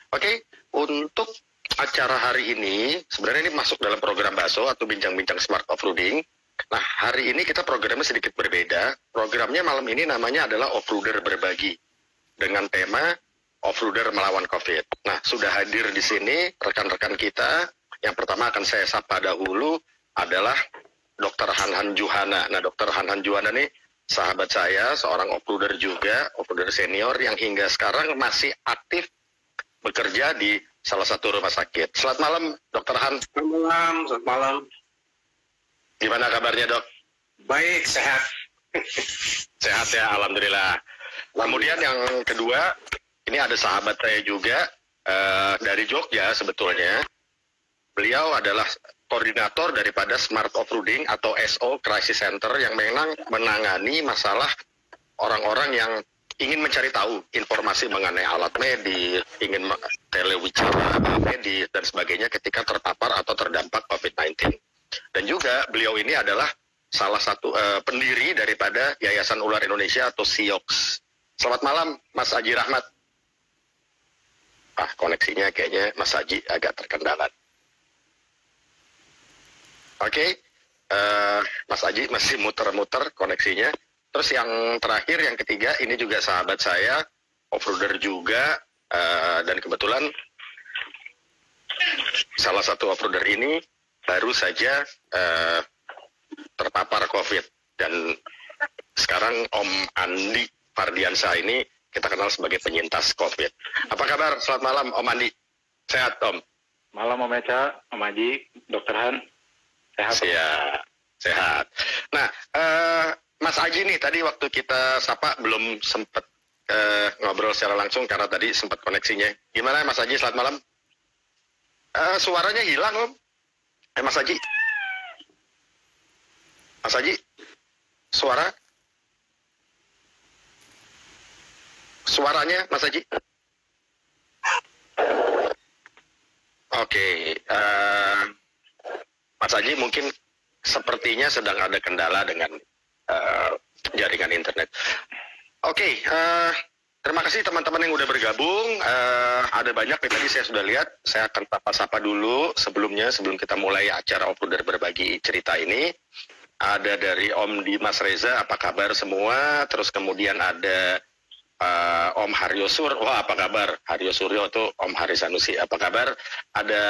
Oke, untuk acara hari ini, sebenarnya ini masuk dalam program BASO atau Bincang-Bincang Smart Offroading. Nah, hari ini kita programnya sedikit berbeda. Programnya malam ini namanya adalah Offroader Berbagi dengan tema Offroader Melawan COVID. Nah, sudah hadir di sini rekan-rekan kita. Yang pertama akan saya sapa dahulu adalah Dr. Hanhan Juhana. Nah, Dr. Hanhan Juhana nih sahabat saya, seorang offroader juga, offroader senior yang hingga sekarang masih aktif bekerja di salah satu rumah sakit. Selamat malam, Dr. Han. Selamat malam, selamat malam. Gimana kabarnya, Dok? Baik, sehat. Sehat ya, Alhamdulillah. Kemudian yang kedua, ini ada sahabat saya juga dari Jogja sebetulnya. Beliau adalah koordinator daripada Smart Offroading atau SO Crisis Center yang memang menangani masalah orang-orang yang ingin mencari tahu informasi mengenai alat medis, ingin telewicara medis dan sebagainya ketika terpapar atau terdampak COVID-19. Dan juga beliau ini adalah salah satu pendiri daripada Yayasan Ular Indonesia atau SIOX. Selamat malam, Mas Haji Rahmat. Koneksinya kayaknya Mas Haji agak terkendala. Oke, Mas Haji masih muter-muter koneksinya. Terus yang terakhir, yang ketiga, ini juga sahabat saya, offroader juga, dan kebetulan salah satu offroader ini baru saja terpapar COVID. Dan sekarang Om Andi Fardiansyah ini kita kenal sebagai penyintas COVID. Apa kabar? Selamat malam, Om Andi. Sehat, Om? Malam, Om Eca, Om Haji, Dr. Han. Sehat. Siap, sehat. Nah, Mas Haji nih, tadi waktu kita sapa belum sempat ngobrol secara langsung karena tadi sempat koneksinya. Gimana Mas Haji, selamat malam? Suaranya hilang, Om. Mas Haji? Mas Haji? Suaranya, Mas Haji? Oke, Mas Haji mungkin sepertinya sedang ada kendala dengan jaringan internet. Oke, terima kasih teman-teman yang udah bergabung. Ada banyak nih tadi saya sudah lihat. Saya akan sapa dulu sebelum kita mulai acara Offroader Berbagi cerita ini. Ada dari Om Dimas Reza, apa kabar semua? Terus kemudian ada Om Haryo Sur, wah apa kabar? Haryo Suryo tuh Om Hari Sanusi, apa kabar? Ada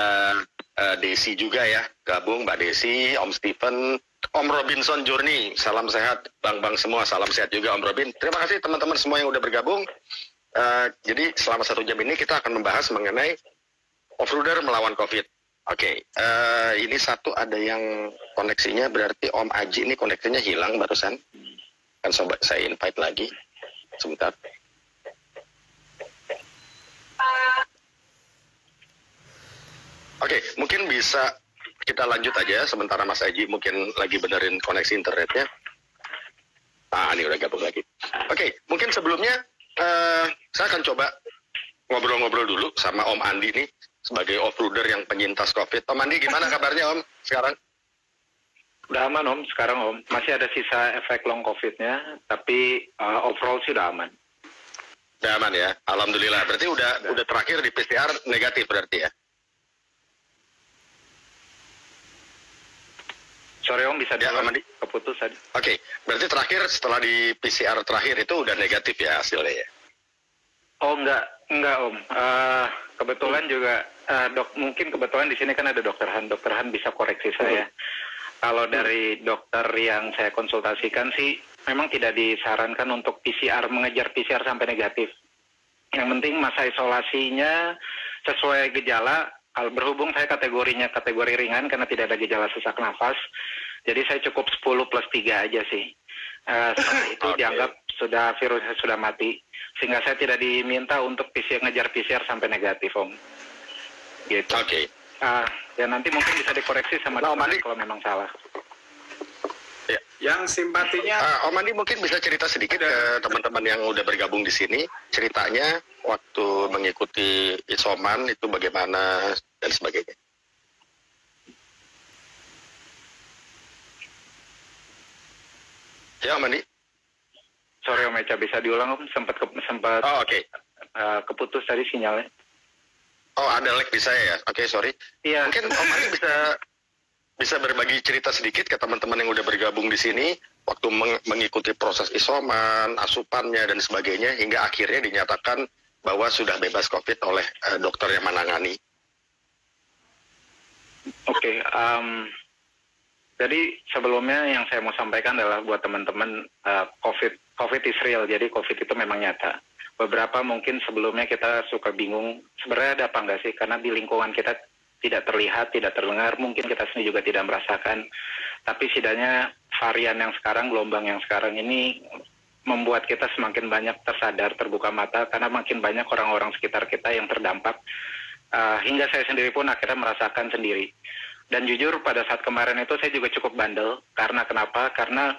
Desi juga ya, gabung Mbak Desi, Om Stephen, Om Robinson Journey, salam sehat, bang semua, salam sehat juga Om Robin. Terima kasih teman-teman semua yang udah bergabung. Jadi selama 1 jam ini kita akan membahas mengenai offroader melawan COVID. Oke, ini satu ada yang koneksinya, berarti Om Aji ini koneksinya hilang barusan. Kan sobat saya invite lagi, sebentar. Oke, mungkin bisa kita lanjut aja sementara Mas Aji mungkin lagi benerin koneksi internetnya. Ini udah gabung lagi. Oke, mungkin sebelumnya saya akan coba ngobrol-ngobrol dulu sama Om Andi nih sebagai offroader yang penyintas COVID. Om Andi, gimana kabarnya Om sekarang? Udah aman Om, sekarang Om. Masih ada sisa efek long COVID-nya, tapi overall sih udah aman. Udah aman ya, Alhamdulillah. Berarti udah terakhir di PCR negatif berarti ya? Sorry Om, bisa ya, Om Andi? Keputus tadi. Oke, berarti terakhir setelah di PCR terakhir itu udah negatif ya hasilnya ya? Oh enggak Om. Kebetulan juga mungkin kebetulan di sini kan ada Dokter Han. Dokter Han bisa koreksi saya. Kalau dari dokter yang saya konsultasikan sih memang tidak disarankan untuk mengejar PCR sampai negatif. Yang penting masa isolasinya sesuai gejala. Berhubung saya kategori ringan karena tidak ada gejala sesak nafas, jadi saya cukup 10+3 aja sih. Setelah itu dianggap virusnya sudah mati, sehingga saya tidak diminta untuk ngejar PCR sampai negatif Om. Gitu. Oke. Ya nanti mungkin bisa dikoreksi sama Om Andi kalau memang salah. Ya. Yang simpatinya Om Andi mungkin bisa cerita sedikit ke teman-teman yang udah bergabung di sini, ceritanya waktu mengikuti isoman itu bagaimana dan sebagainya. Ya Om Andi. Sorry Om Eca, bisa diulang Om, sempat Oh, oke. keputus tadi sinyalnya. Oh, ada lag di saya ya? Oke, sorry. Iya. Mungkin Om Ali bisa berbagi cerita sedikit ke teman-teman yang udah bergabung di sini waktu mengikuti proses isoman, asupannya dan sebagainya hingga akhirnya dinyatakan bahwa sudah bebas COVID oleh dokter yang menangani. Oke, jadi sebelumnya yang saya mau sampaikan adalah buat teman-teman COVID is real, jadi COVID itu memang nyata. Beberapa mungkin sebelumnya kita suka bingung, sebenarnya ada apa enggak sih? Karena di lingkungan kita tidak terlihat, tidak terdengar, mungkin kita sendiri juga tidak merasakan. Tapi setidaknya varian yang sekarang, gelombang yang sekarang ini membuat kita semakin banyak tersadar, terbuka mata, karena makin banyak orang-orang sekitar kita yang terdampak. Hingga saya sendiri pun akhirnya merasakan sendiri. Dan jujur pada saat kemarin itu saya juga cukup bandel. Karena kenapa? Karena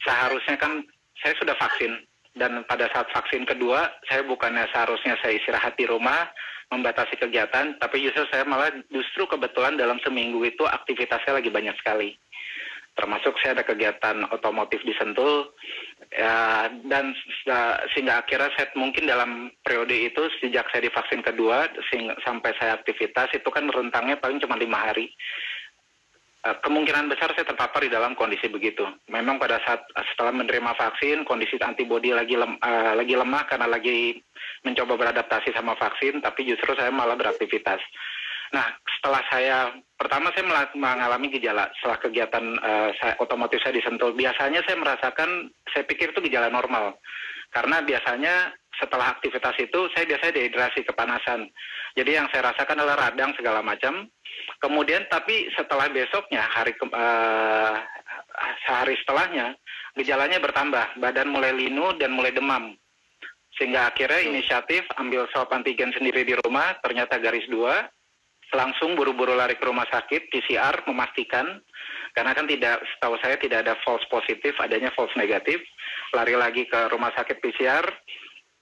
seharusnya kan saya sudah vaksin. Dan pada saat vaksin kedua, saya bukannya seharusnya saya istirahat di rumah, membatasi kegiatan, tapi justru kebetulan dalam seminggu itu aktivitasnya lagi banyak sekali. Termasuk saya ada kegiatan otomotif di Sentul, dan sehingga akhirnya saya mungkin dalam periode itu, sejak saya divaksin kedua, sampai saya aktivitas, itu kan rentangnya paling cuma 5 hari. Kemungkinan besar saya terpapar di dalam kondisi begitu. Memang pada saat setelah menerima vaksin, kondisi antibodi lagi lemah karena lagi mencoba beradaptasi sama vaksin, tapi justru saya malah beraktivitas. Nah, setelah pertama saya mengalami gejala setelah kegiatan otomotif saya di Sentul. Biasanya saya merasakan, saya pikir itu gejala normal. Karena biasanya setelah aktivitas itu, saya biasanya dehidrasi, kepanasan. Jadi yang saya rasakan adalah radang segala macam. Kemudian tapi setelah besoknya, sehari setelahnya, gejalanya bertambah. Badan mulai linu dan mulai demam. Sehingga akhirnya inisiatif ambil swab antigen sendiri di rumah, ternyata garis 2. Langsung buru-buru lari ke rumah sakit, PCR, memastikan. Karena kan setahu saya tidak ada false positif, adanya false negatif. Lari lagi ke rumah sakit PCR,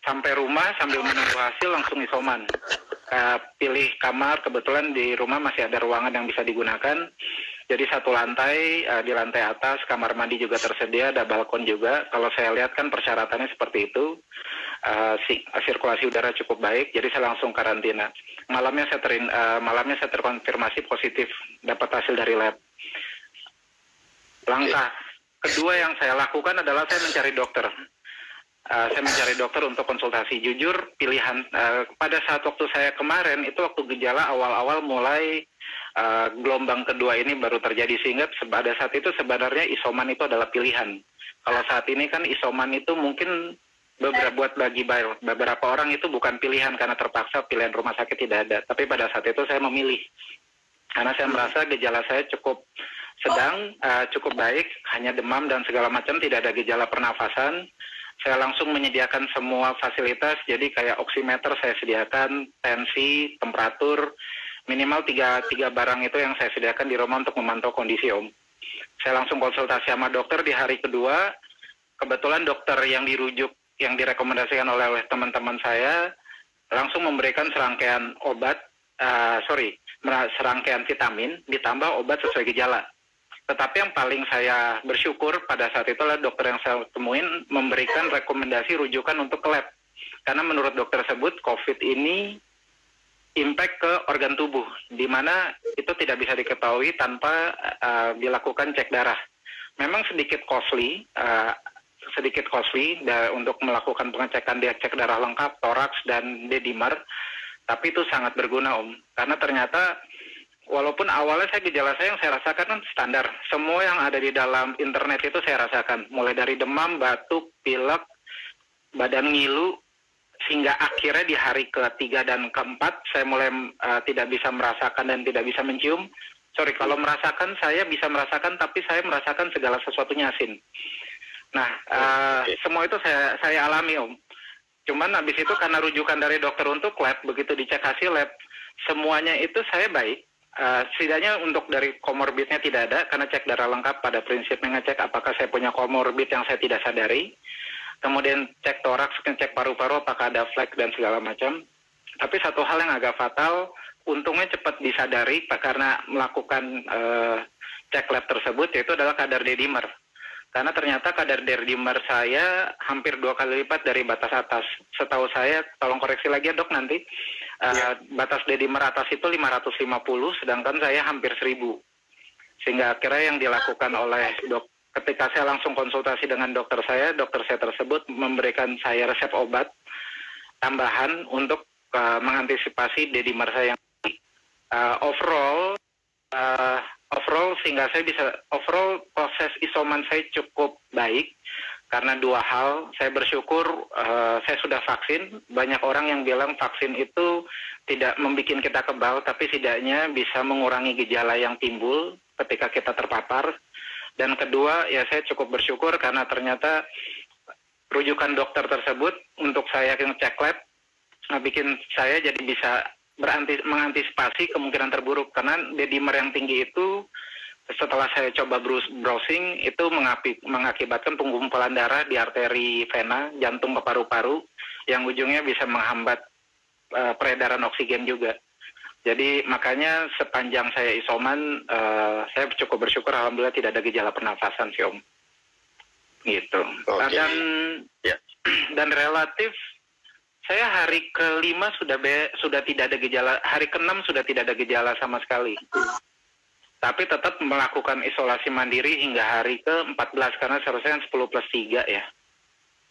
sampai rumah sambil menunggu hasil langsung isoman. Pilih kamar, kebetulan di rumah masih ada ruangan yang bisa digunakan. Jadi satu lantai, di lantai atas kamar mandi juga tersedia, ada balkon juga. Kalau saya lihat kan persyaratannya seperti itu. Sirkulasi udara cukup baik, jadi saya langsung karantina. Malamnya saya terkonfirmasi positif, dapat hasil dari lab. Langkah kedua yang saya lakukan adalah saya mencari dokter. Saya mencari dokter untuk konsultasi. Jujur, pilihan pada saat waktu saya kemarin, itu waktu gejala awal-awal mulai gelombang kedua ini baru terjadi, sehingga pada saat itu sebenarnya isoman itu adalah pilihan. Kalau saat ini kan isoman itu mungkin bagi beberapa orang itu bukan pilihan karena terpaksa, pilihan rumah sakit tidak ada. Tapi pada saat itu saya memilih. Karena saya merasa gejala saya cukup sedang, cukup baik, hanya demam dan segala macam, tidak ada gejala pernafasan. Saya langsung menyediakan semua fasilitas, jadi kayak oximeter saya sediakan, tensi, temperatur, minimal tiga barang itu yang saya sediakan di rumah untuk memantau kondisi Om. Saya langsung konsultasi sama dokter di hari kedua. Kebetulan dokter yang dirujuk, yang direkomendasikan oleh teman-teman saya, langsung memberikan serangkaian serangkaian vitamin ditambah obat sesuai gejala. Tetapi yang paling saya bersyukur pada saat itu adalah dokter yang saya temuin memberikan rekomendasi rujukan untuk ke lab. Karena menurut dokter tersebut, COVID ini impact ke organ tubuh, di mana itu tidak bisa diketahui tanpa dilakukan cek darah. Memang sedikit costly untuk melakukan pengecekan cek darah lengkap, toraks dan D-dimer, tapi itu sangat berguna Om. Karena ternyata walaupun awalnya gejala saya yang saya rasakan kan standar, semua yang ada di dalam internet itu saya rasakan, mulai dari demam, batuk, pilek, badan ngilu, sehingga akhirnya di hari ketiga dan keempat saya mulai tidak bisa merasakan dan tidak bisa mencium. Kalau merasakan saya bisa merasakan, tapi saya merasakan segala sesuatunya asin. Nah, semua itu saya alami Om. Cuman habis itu karena rujukan dari dokter untuk lab, begitu dicek hasil lab, semuanya itu saya baik. Setidaknya untuk dari komorbidnya tidak ada, karena cek darah lengkap pada prinsipnya ngecek apakah saya punya komorbid yang saya tidak sadari. Kemudian cek toraks, cek paru-paru apakah ada flek dan segala macam. Tapi satu hal yang agak fatal, untungnya cepat disadari karena melakukan cek lab tersebut, yaitu adalah kadar D-dimer. Karena ternyata kadar D-dimer saya hampir 2 kali lipat dari batas atas. Setahu saya, tolong koreksi lagi ya dok nanti, batas dedimer atas itu 550, sedangkan saya hampir 1000. Sehingga akhirnya yang dilakukan oleh ketika saya langsung konsultasi dengan dokter saya tersebut memberikan saya resep obat tambahan untuk mengantisipasi dedimer saya yang overall sehingga saya bisa proses isoman saya cukup baik karena 2 hal. Saya bersyukur saya sudah vaksin. Banyak orang yang bilang vaksin itu tidak membuat kita kebal, tapi setidaknya bisa mengurangi gejala yang timbul ketika kita terpapar. Dan kedua, ya saya cukup bersyukur karena ternyata rujukan dokter tersebut untuk saya yang cek lab bikin saya jadi bisa mengantisipasi kemungkinan terburuk, karena dedimer yang tinggi itu setelah saya coba browsing itu mengakibatkan pengumpulan darah di arteri vena, jantung ke paru-paru yang ujungnya bisa menghambat peredaran oksigen juga. Jadi makanya sepanjang saya isoman, saya cukup bersyukur alhamdulillah tidak ada gejala pernafasan sih Om. Gitu. Okay. Dan relatif saya hari ke-5 sudah tidak ada gejala, hari ke-6 sudah tidak ada gejala sama sekali. Tapi tetap melakukan isolasi mandiri hingga hari ke-14 karena seharusnya 10+3 ya.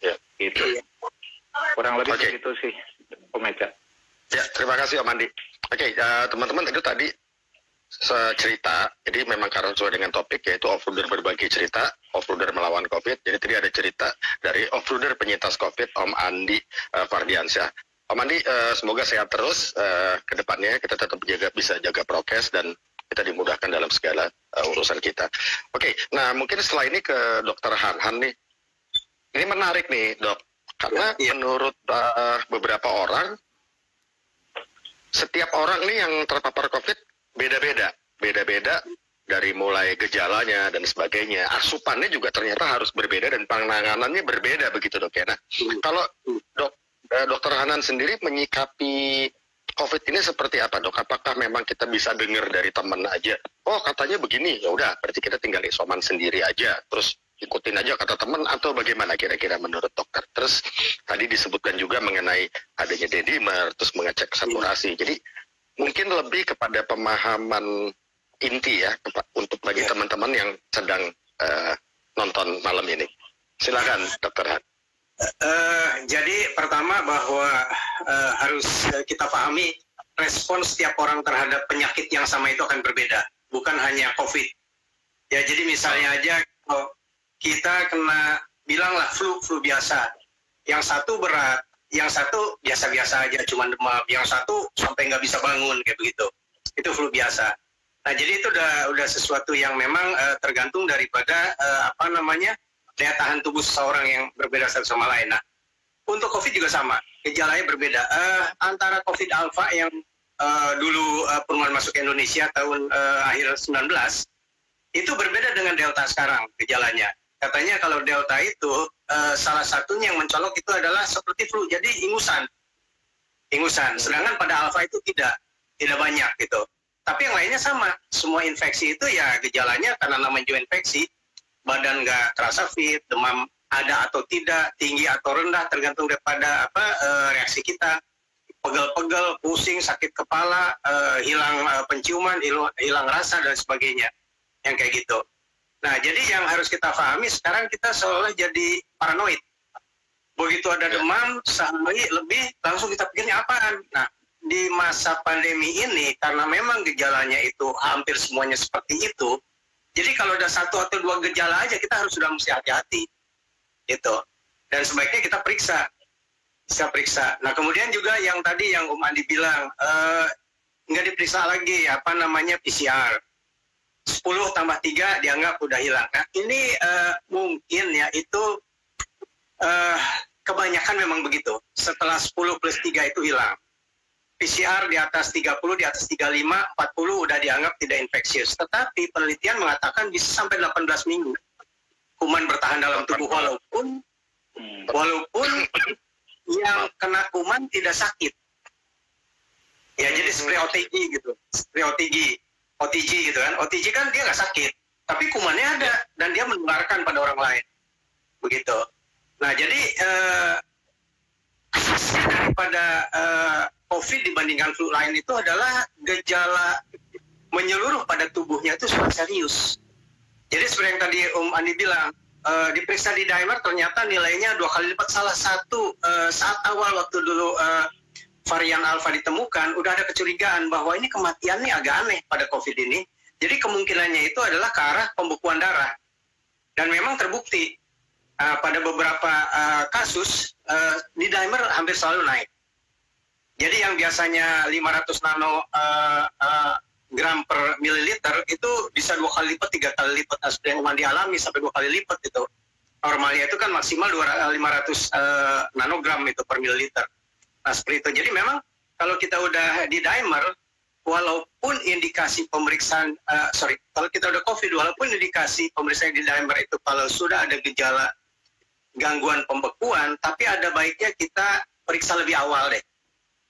Ya. Gitu. Kurang lebih begitu sih, Om Eka. Ya, terima kasih Om Andi. Oke, teman-teman itu tadi cerita, jadi memang karena sesuai dengan topik yaitu off-roader berbagi cerita, off-roader melawan COVID. Jadi tadi ada cerita dari off-roader penyintas COVID, Om Andi Fardiansyah. Om Andi, semoga sehat terus ke depannya, kita tetap bisa jaga prokes dan kita dimudahkan dalam segala urusan kita. Oke, nah mungkin setelah ini ke Dokter Han nih. Ini menarik nih dok, karena menurut beberapa orang, setiap orang nih yang terpapar COVID beda-beda dari mulai gejalanya dan sebagainya. Asupannya juga ternyata harus berbeda dan penanganannya berbeda begitu dok ya. Nah, kalau Dokter Hanan sendiri menyikapi COVID ini seperti apa dok? Apakah memang kita bisa dengar dari teman aja? Oh katanya begini, ya udah berarti kita tinggal isoman sendiri aja, terus ikutin aja kata teman, atau bagaimana kira-kira menurut dokter? Terus tadi disebutkan juga mengenai adanya dedimer, terus mengecek saturasi. Jadi mungkin lebih kepada pemahaman inti ya untuk bagi teman-teman yang sedang nonton malam ini. Silakan Dokter Han. Jadi pertama bahwa harus kita pahami respon setiap orang terhadap penyakit yang sama itu akan berbeda, bukan hanya COVID. Ya jadi misalnya aja kalau kita kena bilanglah flu biasa, yang satu berat, yang satu biasa-biasa aja cuma demam, yang satu sampai nggak bisa bangun kayak begitu, itu flu biasa. Nah jadi itu udah sesuatu yang memang tergantung daripada daya tahan tubuh seseorang yang berbeda satu sama lain. Nah untuk COVID juga sama, gejalanya berbeda. Antara COVID alpha yang dulu pernah masuk ke Indonesia tahun akhir 19 itu berbeda dengan delta sekarang gejalanya. Katanya kalau delta itu salah satunya yang mencolok itu adalah seperti flu, jadi ingusan. Sedangkan pada alfa itu tidak banyak gitu. Tapi yang lainnya sama, semua infeksi itu ya gejalanya karena namanya juga infeksi, badan nggak terasa fit, demam ada atau tidak, tinggi atau rendah tergantung daripada reaksi kita, pegel-pegel, pusing, sakit kepala, hilang penciuman, hilang rasa dan sebagainya, yang kayak gitu. Nah, jadi yang harus kita pahami sekarang kita seolah jadi paranoid. Begitu ada demam, sehari lebih, langsung kita pikirnya apaan. Nah, di masa pandemi ini, karena memang gejalanya itu hampir semuanya seperti itu, jadi kalau ada 1 atau 2 gejala aja, kita harus sudah mesti hati-hati. Gitu. Dan sebaiknya kita periksa. Bisa periksa. Nah, kemudian juga yang tadi yang Om Andi bilang, nggak diperiksa lagi, PCR. 10 tambah 3 dianggap udah hilang. Nah ini mungkin ya itu kebanyakan memang begitu. Setelah 10 plus 3 itu hilang. PCR di atas 30, di atas 35, 40 udah dianggap tidak infeksius. Tetapi penelitian mengatakan bisa sampai 18 minggu. Kuman bertahan dalam tubuh walaupun yang kena kuman tidak sakit. Ya jadi seperti OTG gitu. Seperti OTG gitu kan. OTG kan dia nggak sakit, tapi kumannya ada dan dia menularkan pada orang lain. Begitu. Nah, jadi daripada COVID dibandingkan flu lain itu adalah gejala menyeluruh pada tubuhnya itu sangat serius. Jadi seperti yang tadi Om Andi bilang, diperiksa di dimer ternyata nilainya 2 kali lipat. Salah satu saat awal waktu dulu varian alfa ditemukan, udah ada kecurigaan bahwa ini kematiannya agak aneh pada COVID ini. Jadi kemungkinannya itu adalah ke arah pembekuan darah. Dan memang terbukti pada beberapa kasus di dimer hampir selalu naik. Jadi yang biasanya 500 gram per mililiter itu bisa 2 kali lipat, 3 kali lipat. Yang dialami sampai 2 kali lipat itu. Normalnya itu kan maksimal 500 nanogram itu per mililiter. Nah seperti itu. Jadi memang kalau kita udah di dimer, walaupun indikasi pemeriksaan, kalau kita udah COVID, walaupun indikasi pemeriksaan di dimer itu kalau sudah ada gejala gangguan pembekuan, tapi ada baiknya kita periksa lebih awal deh.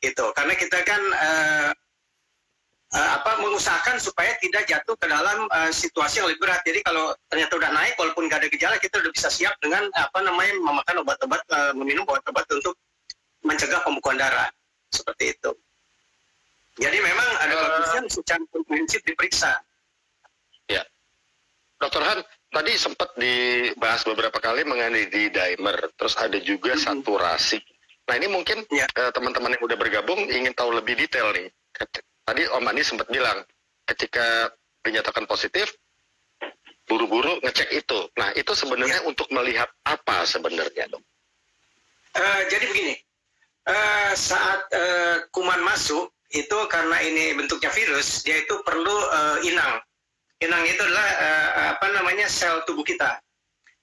Gitu. Karena kita kan mengusahakan supaya tidak jatuh ke dalam situasi yang lebih berat. Jadi kalau ternyata udah naik, walaupun nggak ada gejala, kita udah bisa siap dengan memakan obat-obat, meminum obat-obat untuk mencegah pembekuan darah seperti itu. Jadi memang ada bagusnya secara komprehensif diperiksa. Ya, Dr. Han, tadi sempat dibahas beberapa kali mengenai di dimer, terus ada juga saturasi. Nah ini mungkin teman-teman yang udah bergabung ingin tahu lebih detail nih. Tadi Om Andi sempat bilang, ketika dinyatakan positif, buru-buru ngecek itu. Nah, itu sebenarnya untuk melihat apa sebenarnya, dok? Jadi begini, saat kuman masuk, itu karena ini bentuknya virus, dia itu perlu inang. Inang itu adalah sel tubuh kita.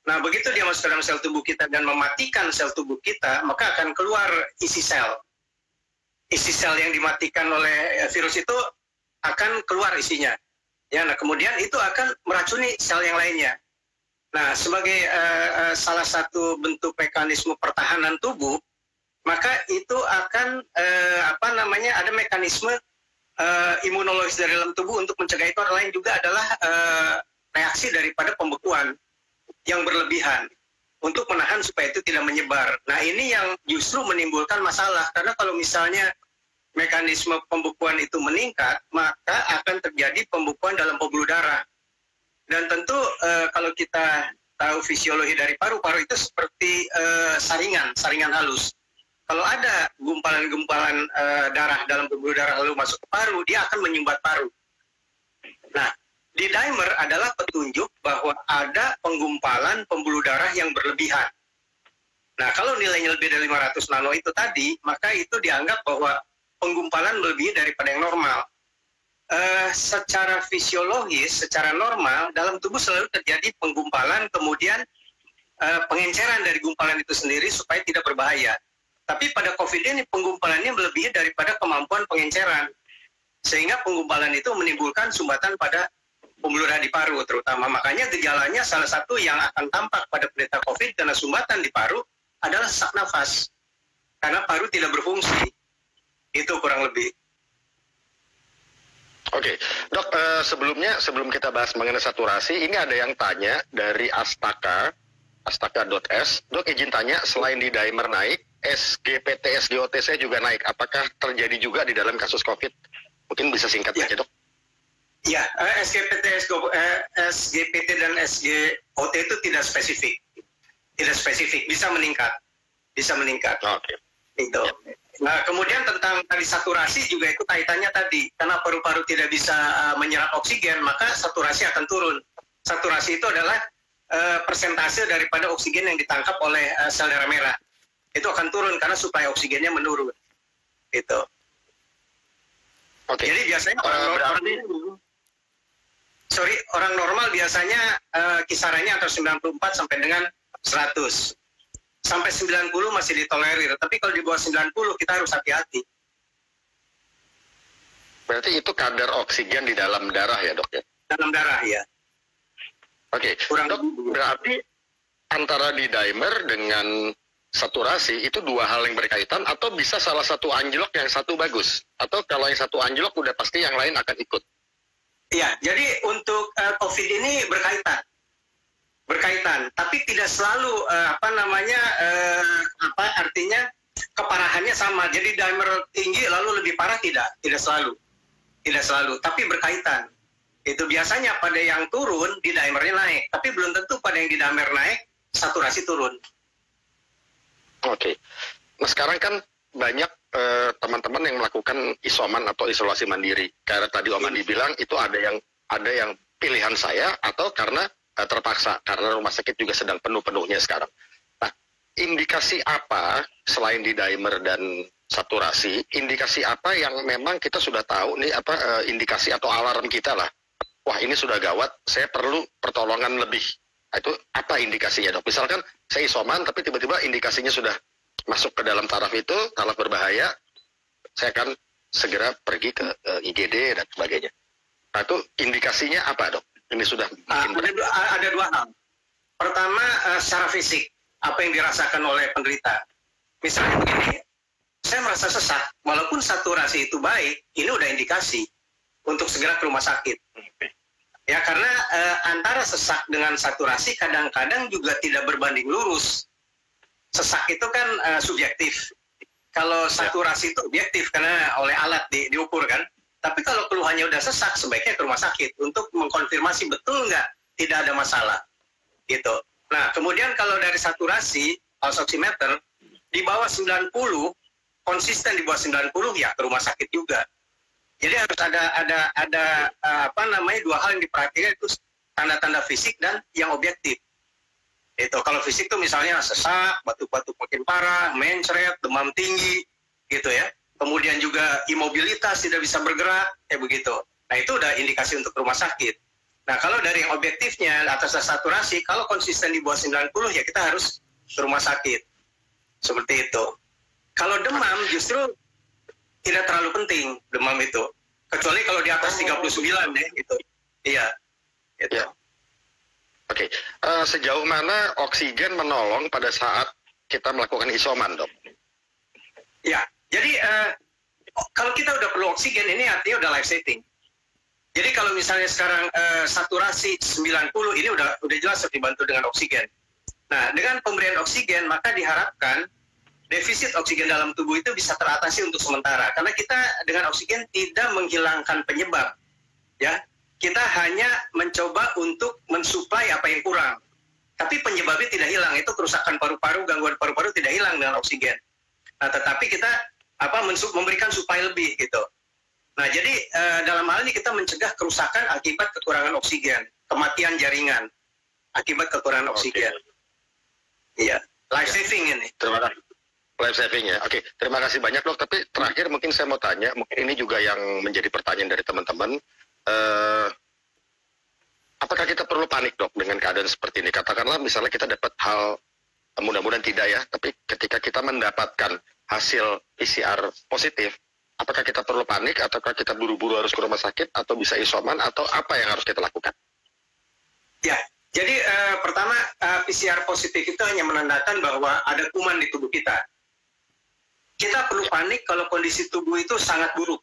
Nah, begitu dia masuk ke dalam sel tubuh kita dan mematikan sel tubuh kita, maka akan keluar isi sel. Isi sel yang dimatikan oleh virus itu akan keluar isinya. Ya, nah kemudian itu akan meracuni sel yang lainnya. Nah, sebagai salah satu bentuk mekanisme pertahanan tubuh, maka itu akan ada mekanisme imunologis dari dalam tubuh untuk mencegah itu. Lain juga adalah reaksi daripada pembekuan yang berlebihan untuk menahan supaya itu tidak menyebar. Nah, ini yang justru menimbulkan masalah, karena kalau misalnya mekanisme pembekuan itu meningkat, maka akan terjadi pembekuan dalam pembuluh darah. Dan tentu kalau kita tahu fisiologi dari paru-paru itu seperti saringan halus. Kalau ada gumpalan-gumpalan darah dalam pembuluh darah lalu masuk ke paru, dia akan menyumbat paru. Nah, di dimer adalah petunjuk bahwa ada penggumpalan pembuluh darah yang berlebihan. Nah, kalau nilainya lebih dari 500 nano itu tadi, maka itu dianggap bahwa penggumpalan melebihi daripada yang normal. Secara fisiologis, secara normal, dalam tubuh selalu terjadi penggumpalan, kemudian pengenceran dari gumpalan itu sendiri supaya tidak berbahaya. Tapi pada COVID ini penggumpalannya melebihi daripada kemampuan pengenceran. Sehingga penggumpalan itu menimbulkan sumbatan pada pembuluh darah di paru terutama. Makanya gejalanya salah satu yang akan tampak pada penderita COVID karena sumbatan di paru adalah sesak nafas. Karena paru tidak berfungsi. Itu kurang lebih. Oke, dok, sebelum kita bahas mengenai saturasi, ini ada yang tanya dari astaka.s. Dok, izin tanya, selain di dimer naik, SGPT, SGOT saya juga naik. Apakah terjadi juga di dalam kasus COVID? Mungkin bisa singkat aja, dok. Ya, SGPT dan SGOT itu tidak spesifik. Tidak spesifik, bisa meningkat. Bisa meningkat. Oke. Itu. Ya. Nah, kemudian tentang tadi saturasi juga itu kaitannya tadi. Karena paru-paru tidak bisa menyerap oksigen, maka saturasi akan turun. Saturasi itu adalah persentase daripada oksigen yang ditangkap oleh sel darah merah. Itu akan turun karena supaya oksigennya menurun. Itu. Oke. Jadi biasanya orang normal biasanya kisarannya antara 94 sampai dengan 100. Sampai 90 masih ditolerir, tapi kalau di bawah 90 kita harus hati-hati. Berarti itu kadar oksigen di dalam darah ya, dok ya? Dalam darah, ya. Oke, dok, berarti antara di dimer dengan saturasi itu dua hal yang berkaitan, atau bisa salah satu anjlok yang satu bagus? Atau kalau yang satu anjlok udah pasti yang lain akan ikut? Iya, jadi untuk COVID ini berkaitan, tapi tidak selalu artinya keparahannya sama. Jadi dimer tinggi lalu lebih parah tidak selalu, tapi berkaitan. Itu biasanya pada yang turun di dimernya naik, tapi belum tentu pada yang di dimer naik saturasi turun. Oke. Nah sekarang kan banyak teman-teman yang melakukan isoman atau isolasi mandiri. Karena tadi Om Andi bilang itu ada yang pilihan saya atau karena terpaksa karena rumah sakit juga sedang penuh-penuhnya sekarang. Nah, indikasi apa selain di dimer dan saturasi, indikasi apa yang memang kita sudah tahu nih indikasi atau alarm kita lah. Wah, ini sudah gawat, saya perlu pertolongan lebih. Nah, itu apa indikasinya, Dok? Misalkan saya isoman tapi tiba-tiba indikasinya sudah masuk ke dalam taraf itu, taraf berbahaya, saya akan segera pergi ke IGD dan sebagainya. Nah, itu indikasinya apa, Dok? Ini sudah ada dua hal. Pertama, secara fisik, apa yang dirasakan oleh penderita. Misalnya begini, saya merasa sesak, walaupun saturasi itu baik, ini udah indikasi untuk segera ke rumah sakit. Ya, karena antara sesak dengan saturasi kadang-kadang juga tidak berbanding lurus. Sesak itu kan subjektif. Kalau saturasi itu objektif karena oleh alat diukur kan. Tapi kalau keluhannya udah sesak, sebaiknya ke rumah sakit untuk mengkonfirmasi betul nggak tidak ada masalah. Gitu. Nah, kemudian kalau dari saturasi, pulse oximeter, di bawah 90, konsisten di bawah 90, ya ke rumah sakit juga. Jadi harus ada dua hal yang diperhatikan, itu tanda-tanda fisik dan yang objektif. Itu kalau fisik itu misalnya sesak, batuk-batuk makin parah, mencret, demam tinggi, gitu ya. Kemudian juga imobilitas, tidak bisa bergerak, kayak begitu. Nah itu udah indikasi untuk rumah sakit. Nah kalau dari yang objektifnya, atas saturasi, kalau konsisten di bawah 90, ya kita harus ke rumah sakit. Seperti itu. Kalau demam justru tidak terlalu penting, demam itu. Kecuali kalau di atas 39 ya, gitu. Iya. Gitu. Ya. Oke, sejauh mana oksigen menolong pada saat kita melakukan isoman, Dok? Ya, jadi kalau kita udah perlu oksigen, ini artinya udah life saving. Jadi kalau misalnya sekarang saturasi 90, ini udah jelas dibantu dengan oksigen. Nah, dengan pemberian oksigen, maka diharapkan defisit oksigen dalam tubuh itu bisa teratasi untuk sementara. Karena kita dengan oksigen tidak menghilangkan penyebab, ya. Kita hanya mencoba untuk mensuplai apa yang kurang. Tapi penyebabnya tidak hilang, itu kerusakan paru-paru, gangguan paru-paru tidak hilang dengan oksigen. Nah, tetapi kita memberikan suplai lebih gitu. Nah, jadi dalam hal ini kita mencegah kerusakan akibat kekurangan oksigen, kematian jaringan akibat kekurangan oksigen. Iya, life saving ini. Terima kasih. Life saving ya. Oke, terima kasih banyak, Dok. Tapi terakhir mungkin saya mau tanya, mungkin ini juga yang menjadi pertanyaan dari teman-teman. Apakah kita perlu panik, Dok, dengan keadaan seperti ini? Katakanlah misalnya kita dapat hal, mudah-mudahan tidak ya, tapi ketika kita mendapatkan hasil PCR positif, apakah kita perlu panik, ataukah kita buru-buru harus ke rumah sakit, atau bisa isoman, atau apa yang harus kita lakukan? Ya, jadi pertama PCR positif itu hanya menandakan bahwa ada kuman di tubuh kita. Kita perlu panik kalau kondisi tubuh itu sangat buruk.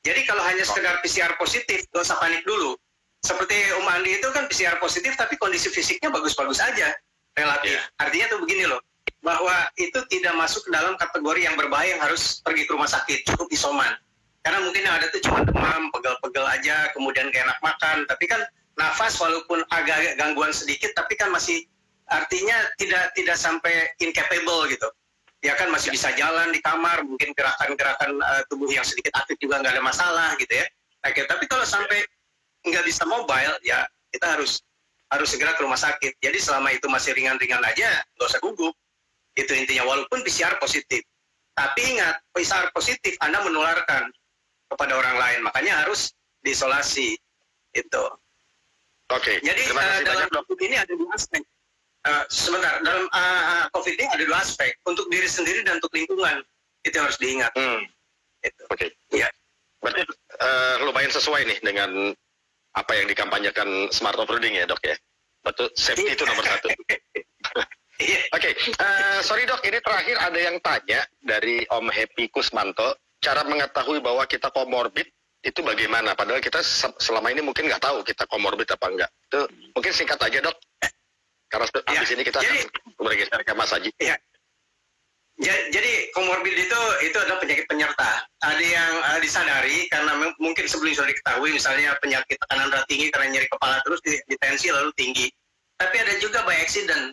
Jadi kalau hanya sekedar PCR positif, gak usah panik dulu. Seperti Om Andi itu kan PCR positif, tapi kondisi fisiknya bagus-bagus aja, relatif. Artinya tuh begini loh, bahwa itu tidak masuk ke dalam kategori yang berbahaya yang harus pergi ke rumah sakit, cukup isoman. Karena mungkin yang ada tuh cuma demam, pegel-pegel aja, kemudian gak enak makan. Tapi kan nafas walaupun agak gangguan sedikit, tapi kan masih artinya tidak sampai incapable gitu. Ya kan masih bisa jalan di kamar, mungkin gerakan-gerakan tubuh yang sedikit aktif juga nggak ada masalah gitu ya. Oke, tapi kalau sampai nggak bisa mobile, ya kita harus segera ke rumah sakit. Jadi selama itu masih ringan-ringan aja, nggak usah gugup. Itu intinya, walaupun PCR positif. Tapi ingat, PCR positif Anda menularkan kepada orang lain, makanya harus diisolasi. Itu. Oke. Jadi dalam COVID ini ada dua aspek. Sebentar, dalam COVID ini ada dua aspek, untuk diri sendiri dan untuk lingkungan. Itu harus diingat. Oke. Ya. Berarti lumayan sesuai nih dengan apa yang dikampanyekan Smart Overloading ya, Dok ya. Betul, safety itu nomor satu. Oke, sorry Dok, ini terakhir ada yang tanya dari Om Happy Kusmanto, cara mengetahui bahwa kita komorbid itu bagaimana? Padahal kita selama ini mungkin nggak tahu kita komorbid apa enggak. Itu mungkin singkat aja, Dok. Karena habis ini kita akan bergeser ke Mas Haji. Ya. Jadi komorbid itu adalah penyakit penyerta. Ada yang disadari karena mungkin sebelum sudah diketahui, misalnya penyakit tekanan darah tinggi karena nyeri kepala terus ditensi lalu tinggi. Tapi ada juga by accident.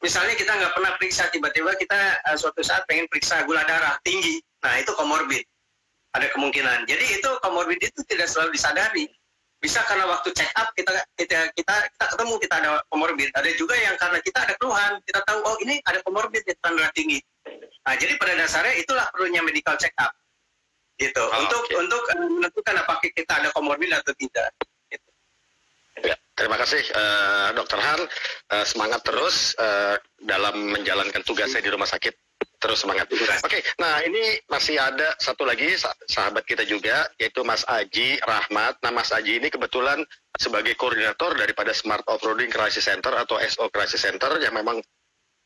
Misalnya kita nggak pernah periksa, tiba-tiba kita suatu saat pengen periksa gula darah tinggi. Nah itu komorbid. Ada kemungkinan. Jadi itu komorbid itu tidak selalu disadari. Bisa karena waktu check up kita ketemu kita ada komorbid. Ada juga yang karena kita ada keluhan, kita tahu oh ini ada komorbid tekanan darah tinggi. Nah, jadi pada dasarnya itulah perlunya medical check up. Gitu. Untuk menentukan apakah kita ada komorbid atau tidak. Gitu. Ya, terima kasih Dr. Han. Semangat terus dalam menjalankan tugasnya di rumah sakit. Terus semangat. Oke, nah ini masih ada satu lagi sahabat kita juga, yaitu Mas Aji Rahmat. Nah, Mas Aji ini kebetulan sebagai koordinator daripada Smart Offroading Crisis Center atau SO Crisis Center yang memang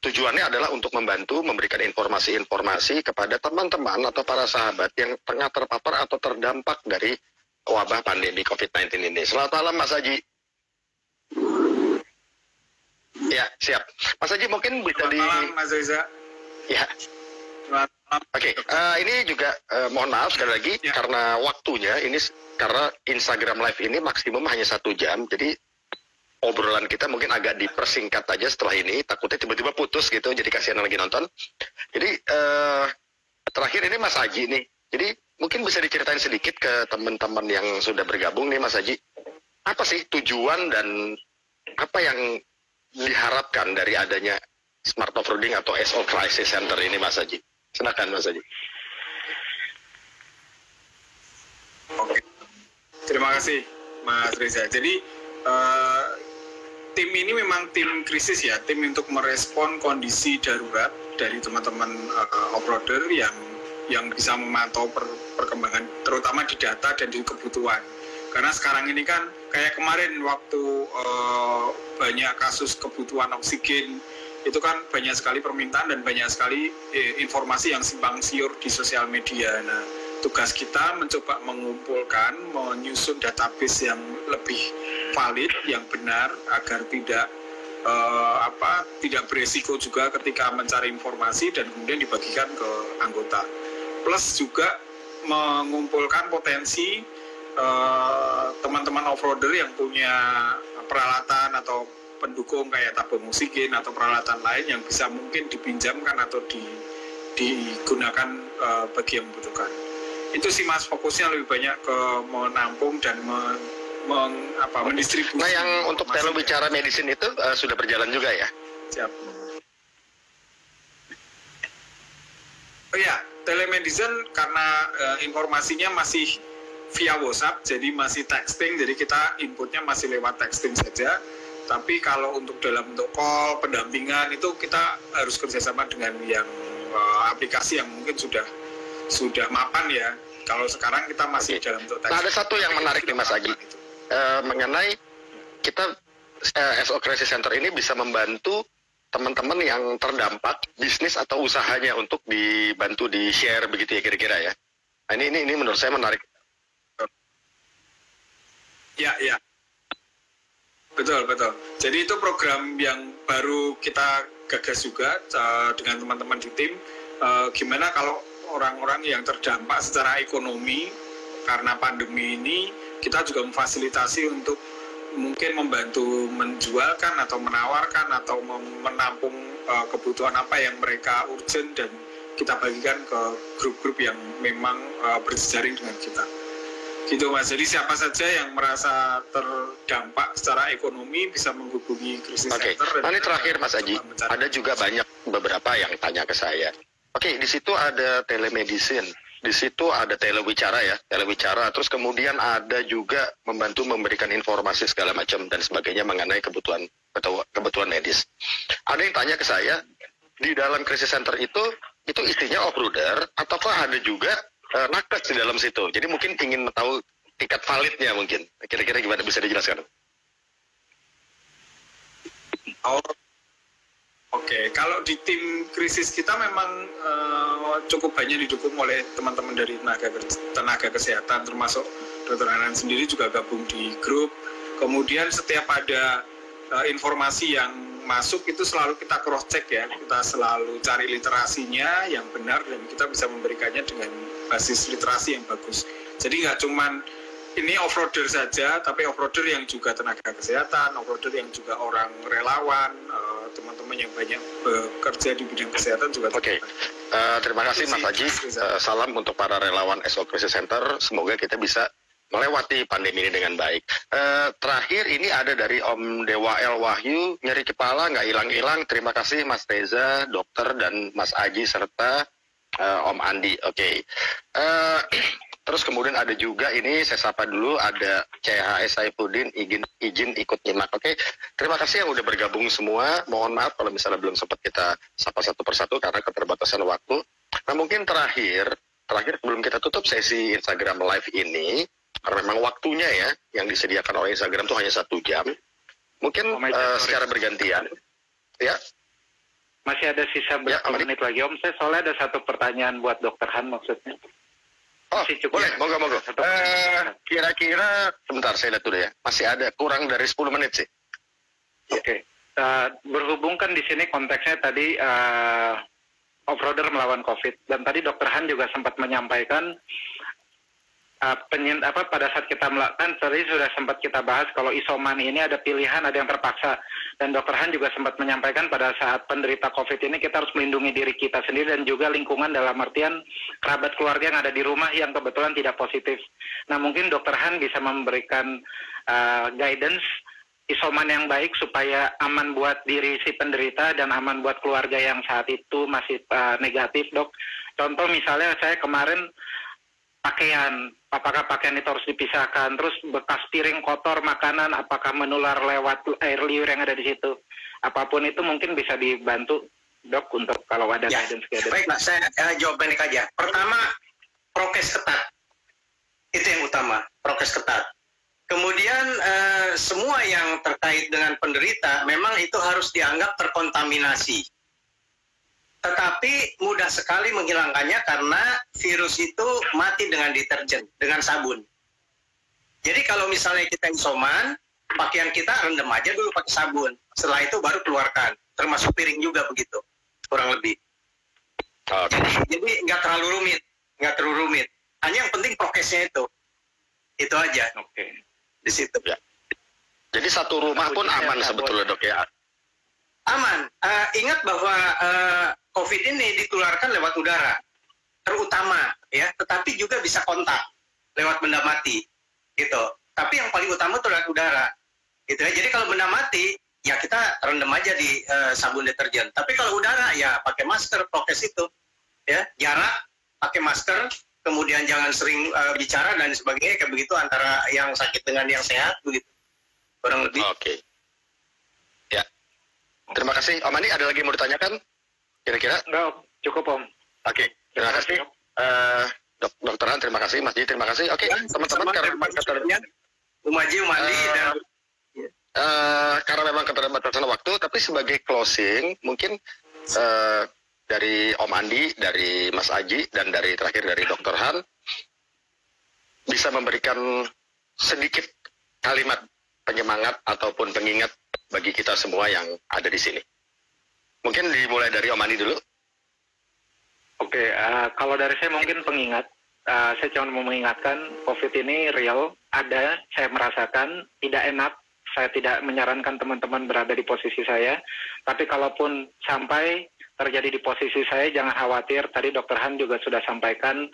tujuannya adalah untuk membantu memberikan informasi-informasi kepada teman-teman atau para sahabat yang tengah terpapar atau terdampak dari wabah pandemi COVID-19 ini. Selamat malam Mas Aji. Ya, siap. Mas Aji mungkin bisa Selamat malam Mas Reza. Ya. Oke, ini juga mohon maaf sekali lagi karena waktunya ini karena Instagram Live ini maksimum hanya 1 jam, jadi obrolan kita mungkin agak dipersingkat aja setelah ini, takutnya tiba-tiba putus gitu, jadi kasihan lagi nonton. Jadi terakhir ini Mas Haji nih, jadi mungkin bisa diceritain sedikit ke teman-teman yang sudah bergabung nih Mas Haji, apa sih tujuan dan apa yang diharapkan dari adanya Smart Offroading atau SO Crisis Center ini Mas Haji? Silakan Mas Haji. Oke, terima kasih Mas Reza. Jadi tim ini memang tim krisis ya, tim untuk merespon kondisi darurat dari teman-teman offroader yang bisa memantau perkembangan terutama di data dan di kebutuhan. Karena sekarang ini kan kayak kemarin waktu banyak kasus kebutuhan oksigen, itu kan banyak sekali permintaan dan banyak sekali informasi yang simpang siur di sosial media. Nah, tugas kita mencoba mengumpulkan, menyusun database yang lebih valid, yang benar agar tidak beresiko juga ketika mencari informasi dan kemudian dibagikan ke anggota. Plus juga mengumpulkan potensi teman-teman offroader yang punya peralatan atau pendukung kayak tabung oksigen atau peralatan lain yang bisa mungkin dipinjamkan atau digunakan bagi yang membutuhkan. Itu sih Mas, fokusnya lebih banyak ke menampung dan mendistribusi. Nah, yang untuk telewicara medicine itu sudah berjalan juga ya? Siap. Oh ya, telemedicine karena informasinya masih via WhatsApp, jadi masih texting, jadi kita inputnya masih lewat texting saja. Tapi kalau untuk dalam bentuk call, pendampingan itu kita harus kerjasama dengan yang aplikasi yang mungkin sudah mapan ya. Kalau sekarang kita masih dalam bentuk texting. Nah, ada satu yang menarik nih Mas Haji, mengenai kita SO Crisis Center ini bisa membantu teman-teman yang terdampak bisnis atau usahanya untuk dibantu di share begitu ya kira-kira ya. Nah, ini menurut saya menarik. Ya. Betul. Jadi itu program yang baru kita gagas juga dengan teman-teman di tim. Gimana kalau orang-orang yang terdampak secara ekonomi karena pandemi ini, kita juga memfasilitasi untuk mungkin membantu menjualkan atau menawarkan atau menampung kebutuhan apa yang mereka urgent dan kita bagikan ke grup-grup yang memang berjejaring dengan kita. Gitu Mas, jadi siapa saja yang merasa terdampak secara ekonomi bisa menghubungi Crisis Center. Nah, ini terakhir Mas Haji, ada juga banyak beberapa yang tanya ke saya. Oke, di situ ada telemedicine, di situ ada telewicara ya, telewicara, terus kemudian ada juga membantu memberikan informasi segala macam dan sebagainya mengenai kebutuhan medis. Ada yang tanya ke saya, di dalam Crisis Center itu isinya offroader ataukah ada juga nakes di dalam situ. Jadi mungkin ingin tahu tingkat validnya mungkin. Kira-kira gimana, bisa dijelaskan? Oke. Kalau di tim krisis kita memang cukup banyak didukung oleh teman-teman dari tenaga kesehatan, termasuk Dr. Hanan sendiri juga gabung di grup. Kemudian setiap ada informasi yang masuk itu selalu kita cross check ya, kita selalu cari literasinya yang benar dan kita bisa memberikannya dengan basis literasi yang bagus. Jadi nggak cuman ini off-roader saja, tapi off-roader yang juga tenaga kesehatan, off-roader yang juga orang relawan, teman-teman yang banyak bekerja di bidang kesehatan juga. Oke, terima kasih Mas Haji. Salam untuk para relawan SO Crisis Center. Semoga kita bisa melewati pandemi ini dengan baik. Terakhir ini ada dari Om Dewa El Wahyu, nyeri kepala nggak hilang-hilang. Terima kasih Mas Reza, dokter, dan Mas Haji serta Om Andi. Oke. Terus kemudian ada juga ini, saya sapa dulu, ada CHS Saifuddin, izin ikut nyimak. Oke, terima kasih yang udah bergabung semua. Mohon maaf kalau misalnya belum sempat kita sapa satu persatu karena keterbatasan waktu. Nah mungkin terakhir sebelum kita tutup sesi Instagram Live ini, karena memang waktunya ya, yang disediakan oleh Instagram itu hanya 1 jam. Mungkin secara bergantian. Ya. Masih ada sisa berapa menit lagi Om? Saya soalnya ada satu pertanyaan buat Dokter Han maksudnya. Oh, boleh, monggo. Kira-kira, sebentar saya lihat dulu ya. Masih ada kurang dari 10 menit sih. Oke. Berhubung kan di sini konteksnya tadi off-roader melawan COVID. Dan tadi Dokter Han juga sempat menyampaikan pada saat kita melakukan, tadi sudah sempat kita bahas kalau isoman ini ada pilihan, ada yang terpaksa. Dan Dokter Han juga sempat menyampaikan pada saat penderita COVID ini kita harus melindungi diri kita sendiri dan juga lingkungan dalam artian kerabat keluarga yang ada di rumah yang kebetulan tidak positif. Nah mungkin Dokter Han bisa memberikan guidance isoman yang baik supaya aman buat diri si penderita dan aman buat keluarga yang saat itu masih negatif, Dok. Contoh misalnya saya kemarin pakaian, apakah pakaian itu harus dipisahkan, terus bekas piring kotor, makanan, apakah menular lewat air liur yang ada di situ. Apapun itu mungkin bisa dibantu, Dok, untuk kalau ada guidance. Baiklah, saya jawab pendek aja. Pertama, prokes ketat. Itu yang utama, prokes ketat. Kemudian semua yang terkait dengan penderita, memang itu harus dianggap terkontaminasi. Tetapi mudah sekali menghilangkannya karena virus itu mati dengan deterjen, dengan sabun. Jadi kalau misalnya kita isoman, pakaian kita rendam aja dulu pakai sabun. Setelah itu baru keluarkan, termasuk piring juga begitu, kurang lebih. Jadi nggak terlalu rumit, Hanya yang penting prokesnya itu aja. Oke. Di situ. Ya. Jadi satu rumah pun aman sebetulnya, Dok, ya? Aman. Ingat bahwa COVID ini ditularkan lewat udara, terutama ya. Tetapi juga bisa kontak lewat benda mati, gitu. Tapi yang paling utama itu lewat udara, gitu ya. Jadi kalau benda mati, ya kita rendam aja di sabun deterjen. Tapi kalau udara, ya pakai masker, prokes itu, ya. Jarak, pakai masker, kemudian jangan sering bicara dan sebagainya, kayak begitu antara yang sakit dengan yang sehat, begitu. Kurang lebih. Oke. Ya. Terima kasih. Om Andi, ada lagi yang mau ditanyakan? Kira-kira? Enggak, cukup Om. Oke, terima kasih. Dokter Han, terima kasih. Mas Ji, terima kasih. Oke, teman-teman, karena memang keterbatasan waktu, tapi sebagai closing, mungkin dari Om Andi, dari Mas Aji, dan terakhir dari Dokter Han, bisa memberikan sedikit kalimat penyemangat ataupun pengingat bagi kita semua yang ada di sini. Mungkin dimulai dari Om Andi dulu. Oke, kalau dari saya mungkin pengingat. Saya cuma mau mengingatkan COVID ini real, ada, saya merasakan, tidak enak. Saya tidak menyarankan teman-teman berada di posisi saya. Tapi kalaupun sampai terjadi di posisi saya, jangan khawatir. Tadi Dokter Han juga sudah sampaikan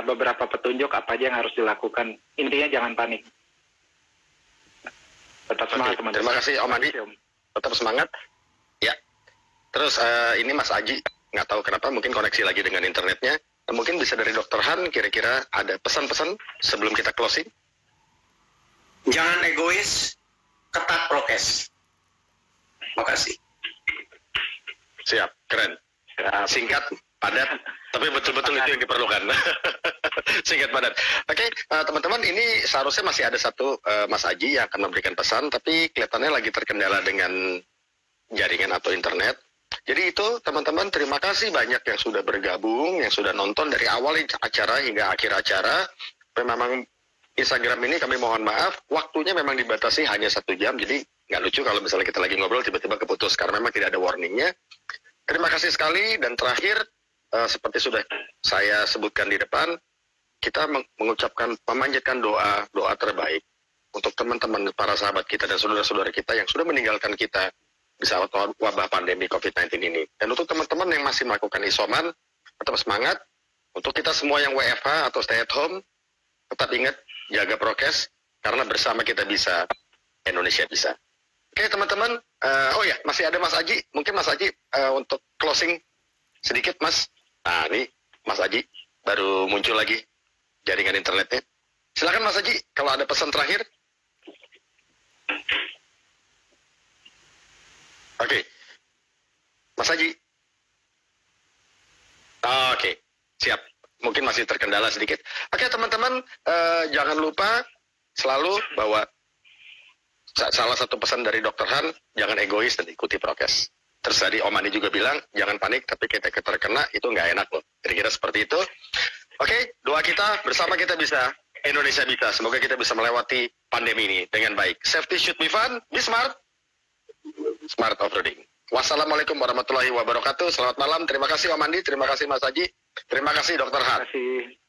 beberapa petunjuk apa aja yang harus dilakukan. Intinya jangan panik. Tetap semangat, teman-teman. Terima kasih Om Andi. Tetap semangat. Ya. Terus ini Mas Aji, nggak tahu kenapa, mungkin koneksi lagi dengan internetnya. Mungkin bisa dari Dokter Han, kira-kira ada pesan-pesan sebelum kita closing? Jangan egois, ketat prokes. Makasih. Siap, keren. Singkat, padat, tapi betul-betul itu yang diperlukan. Singkat, padat. Oke, teman-teman, ini seharusnya masih ada satu Mas Aji yang akan memberikan pesan, tapi kelihatannya lagi terkendala dengan jaringan atau internet. Jadi itu teman-teman, terima kasih banyak yang sudah bergabung, yang sudah nonton dari awal acara hingga akhir acara. Memang Instagram ini kami mohon maaf, waktunya memang dibatasi hanya 1 jam, jadi nggak lucu kalau misalnya kita lagi ngobrol tiba-tiba keputus karena memang tidak ada warningnya. Terima kasih sekali, dan terakhir seperti sudah saya sebutkan di depan, kita mengucapkan, memanjatkan doa terbaik untuk teman-teman, para sahabat kita dan saudara-saudara kita yang sudah meninggalkan kita di saat wabah pandemi COVID-19 ini. Dan untuk teman-teman yang masih melakukan isoman, tetap semangat. Untuk kita semua yang WFH atau stay at home, tetap ingat jaga prokes, karena bersama kita bisa, Indonesia bisa. Oke teman-teman, oh ya masih ada Mas Aji, mungkin Mas Aji untuk closing sedikit Mas. Nah ini Mas Aji baru muncul lagi jaringan internetnya. Silakan Mas Aji, kalau ada pesan terakhir. Oke, Mas Haji. Oke, siap. Mungkin masih terkendala sedikit. Oke, teman-teman, jangan lupa selalu bahwa salah satu pesan dari Dr. Han, jangan egois dan ikuti prokes. Terus tadi Om Andi juga bilang, jangan panik, tapi kita terkena, itu nggak enak loh. Kira-kira seperti itu. Oke, doa kita, bersama kita bisa, Indonesia bisa. Semoga kita bisa melewati pandemi ini dengan baik. Safety should be fun, be smart. Smart Offroading. Wassalamualaikum warahmatullahi wabarakatuh. Selamat malam. Terima kasih Om Andi, terima kasih Mas Haji, terima kasih Dr. Han. Terima kasih.